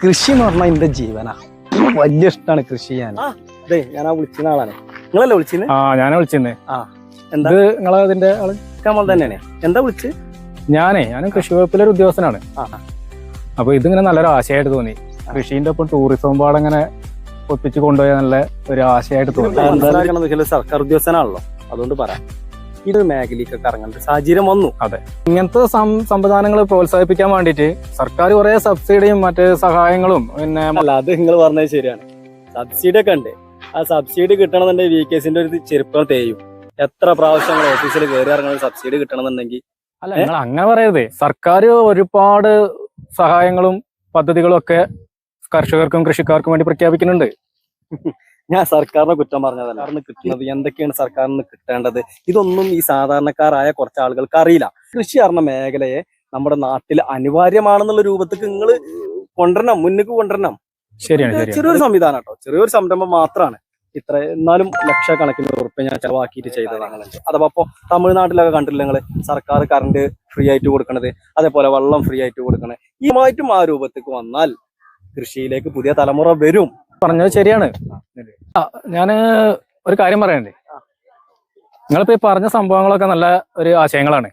കൃഷി എന്ന് പറഞ്ഞാൽ എന്റെ ജീവനാ. വലിയ ഇഷ്ടമാണ് കൃഷി ചെയ്യാൻ. അതെ, ഞാൻ ആ വിളിക്കുന്ന ആളാണ്. നിങ്ങളല്ലേ വിളിച്ചിരുന്നത്? ഞാനാ വിളിച്ചിരുന്നേ. എന്താ നിങ്ങളെ അതിന്റെ ആള് കമൽ തന്നെയാണ്. എന്താ വിളിച്ച്? ഞാനും കൃഷി വകുപ്പിലെ ഒരു ഉദ്യോഗസ്ഥനാണ്. അപ്പൊ ഇതിങ്ങനെ നല്ലൊരു ആശയമായിട്ട് തോന്നി. കൃഷിന്റെ ഒപ്പം ടൂറിസം പാടങ്ങനെ ഒപ്പിച്ച് കൊണ്ടുപോയ നല്ല ഒരു ആശയമായിട്ട് തോന്നി. മനസ്സിലാക്കണമെന്ന് സർക്കാർ ഉദ്യോഗസ്ഥനാണല്ലോ, അതുകൊണ്ട് പറയാം. ഇത് മേഖലയ്ക്കൊക്കെ ഇറങ്ങേണ്ട സാഹചര്യം വന്നു. അതെ, ഇങ്ങനത്തെ സംവിധാനങ്ങൾ പ്രോത്സാഹിപ്പിക്കാൻ വേണ്ടിയിട്ട് സർക്കാർ കുറെ സബ്സിഡിയും മറ്റ് സഹായങ്ങളും പിന്നെ അല്ല, അത് നിങ്ങൾ പറഞ്ഞത് ശരിയാണ്. സബ്സിഡി ഒക്കെ ഉണ്ട്. ആ സബ്സിഡി കിട്ടണമെന്നുണ്ടെങ്കിൽ VKSന്റെ ഒരു ചെറുപ്പം തേയും. എത്ര പ്രാവശ്യം ഓഫീസിൽ കയറി ഇറങ്ങുന്ന സബ്സിഡി കിട്ടണമെന്നുണ്ടെങ്കിൽ അല്ല, നിങ്ങൾ അങ്ങനെ പറയരുത്. സർക്കാർ ഒരുപാട് സഹായങ്ങളും പദ്ധതികളും ഒക്കെ കർഷകർക്കും കൃഷിക്കാർക്കും വേണ്ടി പ്രഖ്യാപിക്കുന്നുണ്ട്. ഞാൻ സർക്കാരിനെ കുറ്റം പറഞ്ഞതല്ല. സർക്കാരിന് കിട്ടുന്നത് എന്തൊക്കെയാണ് സർക്കാരിന് കിട്ടേണ്ടത്, ഇതൊന്നും ഈ സാധാരണക്കാരായ കുറച്ച് ആളുകൾക്ക് അറിയില്ല. കൃഷി പറഞ്ഞ മേഖലയെ നമ്മുടെ നാട്ടിൽ അനിവാര്യമാണെന്നുള്ള രൂപത്തിൽ നിങ്ങൾ കൊണ്ടുവരണം, മുന്നിക്ക് കൊണ്ടുവരണം. ശരിയാണ്. ചെറിയൊരു സംവിധാനം കേട്ടോ, ചെറിയൊരു സംരംഭം മാത്രമാണ്. ഇത്ര എന്നാലും ലക്ഷക്കണക്കിന് ഉറുപ്പിക ഞാൻ ചെലവാക്കിയിട്ട് ചെയ്തതാണ്. അഥവാ ഇപ്പൊ തമിഴ്നാട്ടിലൊക്കെ കണ്ടില്ല നിങ്ങള്, സർക്കാർ കറണ്ട് ഫ്രീ ആയിട്ട് കൊടുക്കണത്, അതേപോലെ വെള്ളം ഫ്രീ ആയിട്ട് കൊടുക്കണത്. ഈമായിട്ടും ആ രൂപത്തേക്ക് വന്നാൽ കൃഷിയിലേക്ക് പുതിയ തലമുറ വരും. പറഞ്ഞത് ശരിയാണ്. ഞാന് ഒരു കാര്യം പറയണ്ടേ, നിങ്ങളിപ്പോ ഈ പറഞ്ഞ സംഭവങ്ങളൊക്കെ നല്ല ഒരു ആശയങ്ങളാണ്.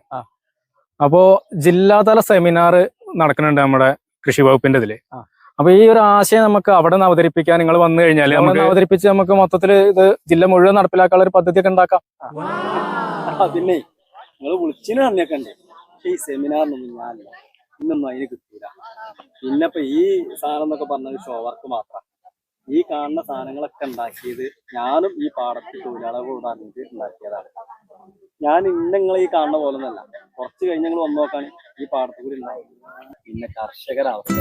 അപ്പോ ജില്ലാതല സെമിനാർ നടക്കുന്നുണ്ട് നമ്മുടെ കൃഷി വകുപ്പിന്റെ ഇതില്. അപ്പൊ ഈ ഒരു ആശയം നമുക്ക് അവിടെ നിന്ന് അവതരിപ്പിക്കാൻ നിങ്ങൾ വന്നു കഴിഞ്ഞാൽ നമുക്ക് അവതരിപ്പിച്ച് നമുക്ക് മൊത്തത്തിൽ ഇത് ജില്ല മുഴുവൻ നടപ്പിലാക്കാനുള്ള ഒരു പദ്ധതി ഒക്കെ ഉണ്ടാക്കാം. പിന്നെ നിങ്ങൾ വിളിച്ചിന് തന്നെയൊക്കെ ഉണ്ട്. പക്ഷെ ഈ സെമിനാറിനൊന്നും ഞാനില്ല, ഇന്നൊന്നും അതിന് കിട്ടൂല. പിന്നെ ഇപ്പൊ ഈ സാധനം എന്നൊക്കെ പറഞ്ഞത് ഷോ വർക്ക് മാത്രം. ഈ കാണുന്ന സാധനങ്ങളൊക്കെ ഉണ്ടാക്കിയത് ഞാനും ഈ പാടത്ത് തൊഴിലാളികളോട് അറിഞ്ഞിട്ട് ഉണ്ടാക്കിയതാണ്. ഞാൻ നിങ്ങൾ ഈ കാണുന്ന പോലെ ഒന്നല്ല. കുറച്ച് കഴിഞ്ഞ് ഞങ്ങൾ വന്നു നോക്കാണ് ഈ പാടത്ത് കൂടി ഉണ്ടാവും. പിന്നെ കർഷകരവസ്ഥ